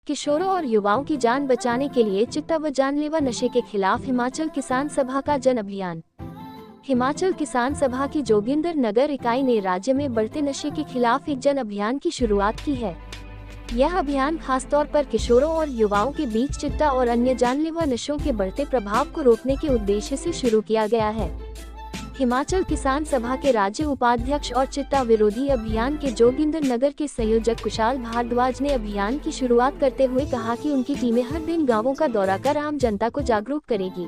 किशोरों और युवाओं की जान बचाने के लिए चिट्टा व जानलेवा नशे के खिलाफ हिमाचल किसान सभा का जन अभियान। हिमाचल किसान सभा की जोगिंदर नगर इकाई ने राज्य में बढ़ते नशे के खिलाफ एक जन अभियान की शुरुआत की है। यह अभियान खासतौर पर किशोरों और युवाओं के बीच चिट्टा और अन्य जानलेवा नशों के बढ़ते प्रभाव को रोकने के उद्देश्य से शुरू किया गया है। हिमाचल किसान सभा के राज्य उपाध्यक्ष और चिट्टा विरोधी अभियान के जोगिंदर नगर के संयोजक कुशाल भारद्वाज ने अभियान की शुरुआत करते हुए कहा कि उनकी टीमें हर दिन गांवों का दौरा कर आम जनता को जागरूक करेगी।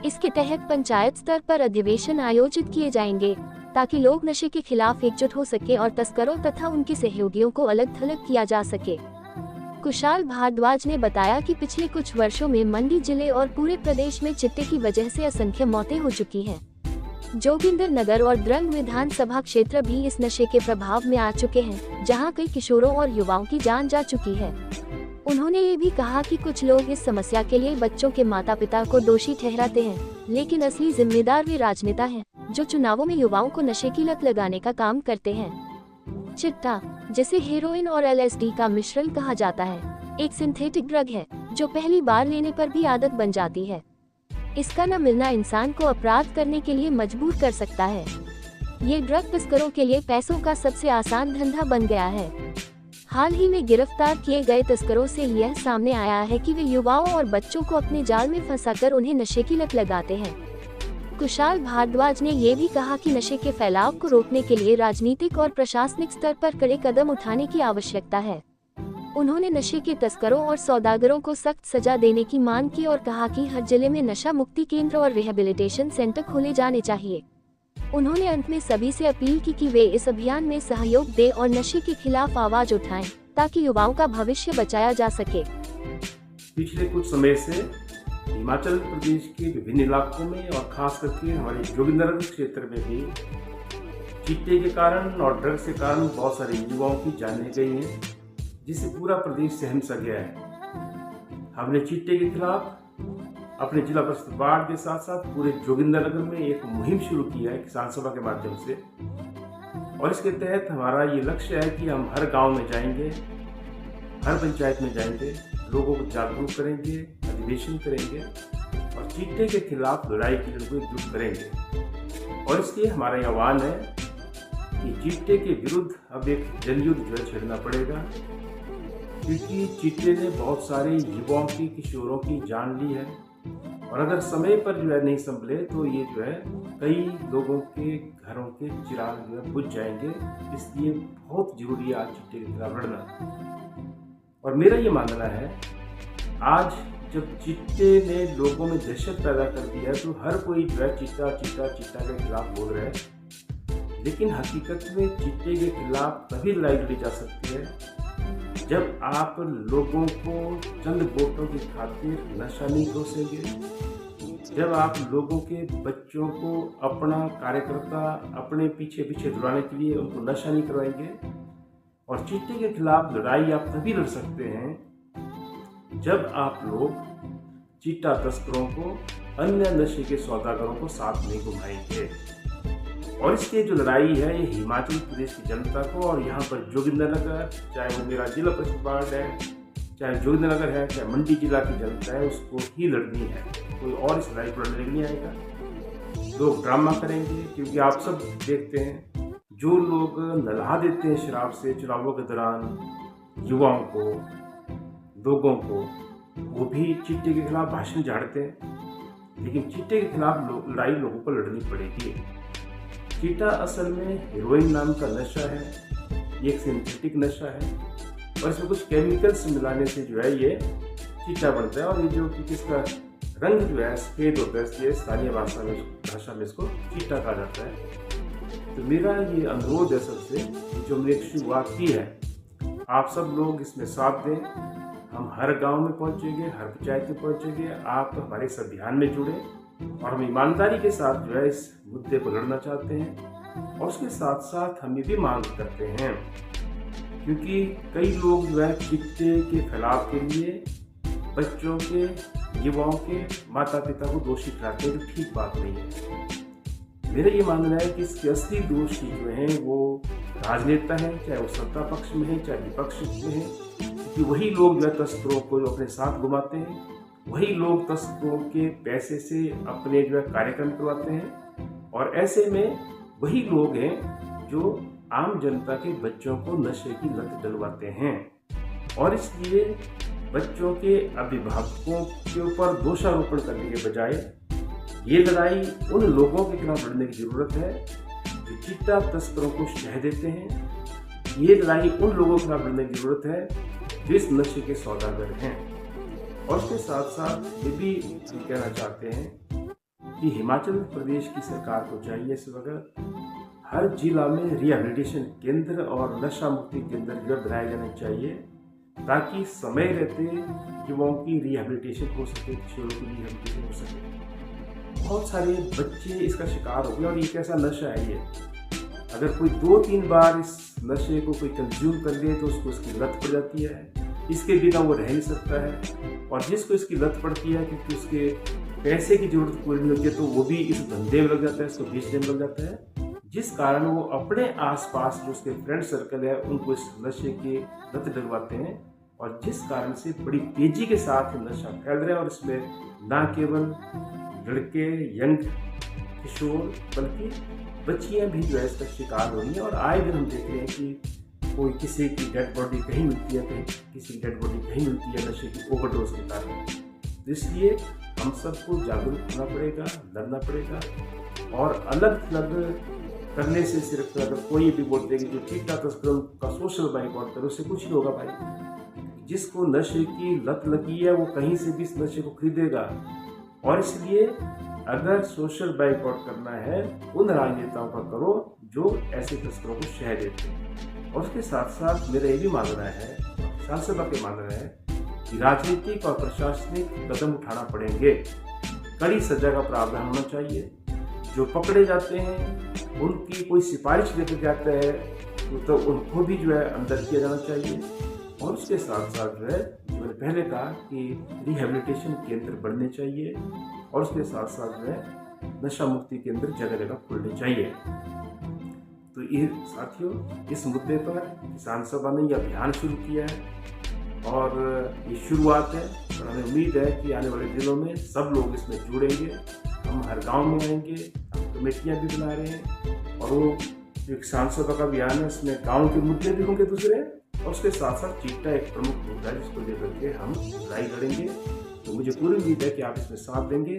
इसके तहत पंचायत स्तर पर अधिवेशन आयोजित किए जाएंगे ताकि लोग नशे के खिलाफ एकजुट हो सके और तस्करों तथा उनके सहयोगियों को अलग थलग किया जा सके। कुशाल भारद्वाज ने बताया कि पिछले कुछ वर्षों में मंडी जिले और पूरे प्रदेश में चिट्टे की वजह से असंख्य मौतें हो चुकी हैं। जोगिंदर नगर और द्रंग विधानसभा क्षेत्र भी इस नशे के प्रभाव में आ चुके हैं, जहां कई किशोरों और युवाओं की जान जा चुकी है। उन्होंने ये भी कहा कि कुछ लोग इस समस्या के लिए बच्चों के माता पिता को दोषी ठहराते हैं, लेकिन असली जिम्मेदार वे राजनेता हैं, जो चुनावों में युवाओं को नशे की लत लगाने का काम करते हैं। चिट्टा, जिसे हेरोइन और LSD का मिश्रण कहा जाता है, एक सिंथेटिक ड्रग है जो पहली बार लेने पर भी आदत बन जाती है। इसका न मिलना इंसान को अपराध करने के लिए मजबूर कर सकता है। ये ड्रग तस्करों के लिए पैसों का सबसे आसान धंधा बन गया है। हाल ही में गिरफ्तार किए गए तस्करों से यह सामने आया है कि वे युवाओं और बच्चों को अपने जाल में फंसाकर उन्हें नशे की लत लगाते हैं। कुशाल भारद्वाज ने ये भी कहा कि नशे के फैलाव को रोकने के लिए राजनीतिक और प्रशासनिक स्तर पर कड़े कदम उठाने की आवश्यकता है। उन्होंने नशे के तस्करों और सौदागरों को सख्त सजा देने की मांग की और कहा कि हर जिले में नशा मुक्ति केंद्र और रिहेबिलिटेशन सेंटर खोले जाने चाहिए। उन्होंने अंत में सभी से अपील की कि वे इस अभियान में सहयोग दें और नशे के खिलाफ आवाज उठाएं, ताकि युवाओं का भविष्य बचाया जा सके। पिछले कुछ समय से हिमाचल प्रदेश के विभिन्न इलाकों में और खास करके हमारे जोगिंदर क्षेत्र में भी चिट्टे के कारण और ड्रग्स के कारण बहुत सारे युवाओं की जानें गई हैं, जिससे पूरा प्रदेश सहम सा गया है। हमने चिट्टे के खिलाफ अपने जिला परिषद वार्ड के साथ साथ पूरे जोगिंदर नगर में एक मुहिम शुरू की है किसान सभा के माध्यम से, और इसके तहत हमारा ये लक्ष्य है कि हम हर गांव में जाएंगे, हर पंचायत में जाएंगे, लोगों को जागरूक करेंगे, अधिवेशन करेंगे और चिट्टे के खिलाफ लड़ाई के लिए उनको एकजुट करेंगे। और इसलिए हमारा ये आह्वान है कि चिट्टे के विरुद्ध अब एक जनयुद्ध जो है छेड़ना पड़ेगा, क्योंकि चिट्टे ने बहुत सारे युवाओं की, किशोरों की जान ली है और अगर समय पर जो है नहीं संभले तो ये जो है कई लोगों के घरों के चिराग जो है बुझ जाएंगे। इसलिए बहुत जरूरी है आज चिट्टे के खिलाफ लड़ना। और मेरा ये मानना है, आज जब चिट्टे ने लोगों में दहशत पैदा कर दी है तो हर कोई जो है चिट्टा चिट्टा चिट्टा के खिलाफ बोल रहा है, लेकिन हकीकत में चिट्टे के खिलाफ तभी लड़ाई लड़ी जा सकती है जब आप लोगों को चंद वोटों की खातिर नशा नहीं घोषेंगे, जब आप लोगों के बच्चों को अपना कार्यकर्ता अपने पीछे पीछे दौड़ाने के लिए उनको नशा नहीं करवाएंगे। और चिट्टे के खिलाफ लड़ाई आप तभी लड़ सकते हैं जब आप लोग चिट्टा तस्करों को, अन्य नशे के सौदागरों को साथ में घुमाएंगे। और इसकी जो लड़ाई है ये हिमाचल प्रदेश की जनता को, और यहाँ पर जोगिंदर नगर, चाहे वो मेरा जिला परिषद वार्ड है, चाहे जोगिंदर नगर है, चाहे मंडी जिला की जनता है, उसको ही लड़नी है। कोई और इस लड़ाई को लड़ने नहीं आएगा। लोग ड्रामा करेंगे, क्योंकि आप सब देखते हैं जो लोग नल्हा देते हैं शराब से चुनावों के दौरान युवाओं को, लोगों को, वो भी चिट्टे के खिलाफ भाषण झाड़ते हैं। लेकिन चिट्टे के खिलाफ लड़ाई लोगों को लड़नी पड़ेगी। चिट्टा असल में हेरोइन नाम का नशा है, ये एक सिंथेटिक नशा है और इसमें कुछ केमिकल्स मिलाने से जो है ये चिट्टा बनता है। और ये जो कि इसका रंग जो है सफेद होता है, इसलिए स्थानीय भाषा में इसको चिट्टा कहा जाता है। तो मेरा ये अनुरोध है सबसे, जो हमने एक शुरुआत की है, आप सब लोग इसमें साथ दें। हम हर गाँव में पहुँचेंगे, हर पंचायत में पहुँचेंगे, आप हमारे इस अभियान में जुड़े और हम ईमानदारी के साथ जो है इस मुद्दे पर लड़ना चाहते हैं। और उसके साथ साथ हम ये भी मांग करते हैं, क्योंकि कई लोग जो है चिट्टे के फैलाव के लिए बच्चों के, युवाओं के माता पिता को दोषी ठहराते हैं, जो ठीक बात नहीं है। मेरा ये मानना है कि इसके असली दोषी जो हैं वो राजनेता हैं, चाहे वो सत्ता पक्ष में है चाहे विपक्ष में है, क्योंकि वही लोग जो है तस्करों को अपने साथ घुमाते हैं, वही लोग तस्करों के पैसे से अपने जो है कार्यक्रम करवाते हैं, और ऐसे में वही लोग हैं जो आम जनता के बच्चों को नशे की लत डलवाते हैं। और इसलिए बच्चों के अभिभावकों के ऊपर दोषारोपण करने के बजाय ये लड़ाई उन लोगों के खिलाफ लड़ने की जरूरत है जो चिट्टा तस्करों को शह देते हैं। ये लड़ाई उन लोगों के खिलाफ लड़ने की जरूरत है जो इस नशे के सौदागर हैं। और उसके साथ साथ ये भी हम कहना चाहते हैं कि हिमाचल प्रदेश की सरकार को चाहिए इस वक्त हर जिला में रिहैबिलिटेशन केंद्र और नशा मुक्ति केंद्र जो बनाए जाने चाहिए, ताकि समय रहते युवाओं की रिहैबिलिटेशन हो सके, किशोरों की रिहैबिलिटेशन हो सके। बहुत सारे बच्चे इसका शिकार हो गए और ये कैसा नशा है ये, अगर कोई 2-3 बार इस नशे को कोई कंज्यूम कर ले तो उसको इसकी लत पड़ जाती है, इसके बिना वो रह नहीं सकता है। और जिसको इसकी लत पड़ती है क्योंकि उसके पैसे की जरूरत पूरी नहीं होती है तो वो भी इस धंधे में लग जाता है, इसको बेचने में लग जाता है, जिस कारण वो अपने आसपास जो उसके फ्रेंड सर्कल है उनको इस नशे की लत डलवाते हैं, और जिस कारण से बड़ी तेजी के साथ नशा फैल रहा है। और इसमें ना केवल लड़के, यंग किशोर, बल्कि बच्चियां भी जो है इसका शिकार हो रही हैं। और आए दिन हम देख रहे हैं कि कोई किसी की डेड बॉडी कहीं मिलती है, कहीं किसी की डेड बॉडी कहीं मिलती है नशे की ओवरडोज के कारण। तो इसलिए हम सबको जागरूक होना पड़ेगा, लड़ना पड़ेगा, और अलग अलग करने से सिर्फ अगर कोई भी बोलते कि जो चिट्टा तस्करों का सोशल बाइकआउट करो, उससे कुछ नहीं होगा भाई। जिसको नशे की लत लगी है वो कहीं से भी इस नशे को खरीदेगा। और इसलिए अगर सोशल बाइकआउट करना है उन राजनेताओं का करो जो ऐसे तस्करों को शह देते हैं। और उसके साथ साथ मेरा ये भी मानना है, किसान सभा के मानना है कि राजनीतिक और प्रशासनिक कदम उठाना पड़ेंगे। कड़ी सजा का प्रावधान होना चाहिए। जो पकड़े जाते हैं उनकी कोई सिफारिश लेकर जाता है तो उनको भी जो है अंदर किया जाना चाहिए। और उसके साथ साथ जो है जो मैंने पहले कहा कि रिहैबिलिटेशन केंद्र बनने चाहिए, और उसके साथ साथ जो है नशा मुक्ति केंद्र जगह जगह खुलने चाहिए। तो ये साथियों, इस मुद्दे पर किसान सभा ने ये अभियान शुरू किया है और ये शुरुआत है, और हमें उम्मीद है कि आने वाले दिनों में सब लोग इसमें जुड़ेंगे। हम हर गांव में आएंगे, हम कमेटियाँ भी बना रहे हैं, और वो जो किसान सभा का अभियान है उसमें गाँव के मुद्दे भी होंगे दूसरे, और उसके साथ साथ चिट्टा एक प्रमुख मुद्दा है जिसको लेकर के हम लड़ाई लड़ेंगे। तो मुझे पूरी उम्मीद है कि आप इसमें साथ देंगे।